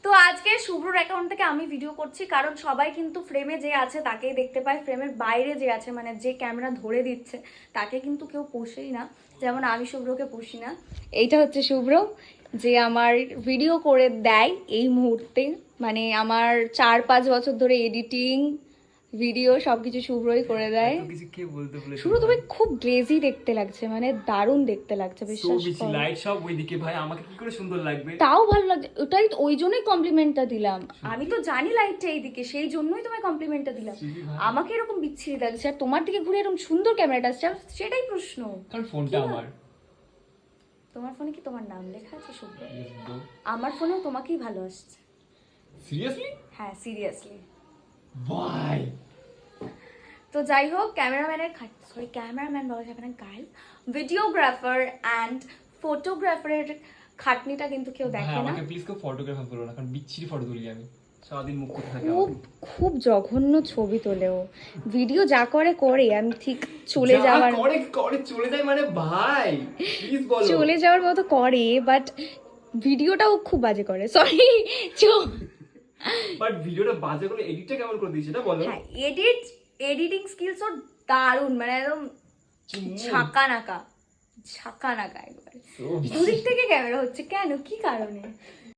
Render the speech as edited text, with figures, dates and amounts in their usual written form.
তো আজকে শুভ্রর অ্যাকাউন্ট থেকে আমি ভিডিও করছি, কারণ সবাই কিন্তু ফ্রেমে যে আছে তাকেই দেখতে পায়, ফ্রেমের বাইরে যে আছে মানে যে ক্যামেরা ধরে দিচ্ছে তাকে কিন্তু কেউ পোষেই না, যেমন আমি শুভ্রকে পুষি না। এইটা হচ্ছে শুভ্র, যে আমার ভিডিও করে দেয় এই মুহূর্তে, মানে আমার 4-5 বছর ধরে এডিটিং ভিডিও সবকিছু শুভ্রই করে দেয়। কিছু কে বলতে বলে শুভ্র তুমি খুব গ্লেজি দেখতে লাগছে, মানে দারুণ দেখতে লাগছে, বিশ্বাস করো। লাইট সব ওইদিকে ভাই, আমাকে কি করে সুন্দর লাগবে? তাও ভালো লাগছে, ওটাই তো, ওই জন্যই কমপ্লিমেন্টটা দিলাম। আমি তো জানি লাইটটা এইদিকে, সেই জন্যই তোমায় কমপ্লিমেন্টটা দিলাম। আমাকে এরকম বিচ্ছিরি লাগছে আর তোমার দিকে ঘুরে এরকম সুন্দর ক্যামেরাটা আসছে, সেটাই প্রশ্ন। কারণ ফোনটা আমার। তোমার ফোনে কি তোমার নাম লেখা আছে শুভ্র? আমার ফোনেও তোমাকেই ভালো আসছে। সিরিয়াসলি? হ্যাঁ সিরিয়াসলি। ভাই তো যাই হোক, ক্যামেরাম্যান বলা যাবে না গাইল, ভিডিওগ্রাফার অ্যান্ড ফটোগ্রাফারের খাটনিটা কিন্তু কেউ দেখে না। আমাকে প্লিজ কেউ ফটোগ্রাফার বলো না, কারণ বিচ্ছিরি ফটো তুলি আমি সারাদিন, মুখ করতে থাকি। খুব খুব জঘন্য ছবি তোলেও, ভিডিও যা করে করে, আমি ঠিক চলে যাওয়ার চলে যায় মানে ভাই প্লিজ বলো। চলে যাওয়ার মতো করে, বাট ভিডিওটাও খুব বাজে করে, সরি। বাট ভিডিওটা বাজে করে এডিটটা কেমন করে দিয়েছে এটা বলো। হ্যাঁ, এডিটিং স্কিলস ওর দারুণ, মানে একদম ঝাঁকা নাকা একবার। দুদিক থেকে ক্যামেরা হচ্ছে কেন, কি কারণে?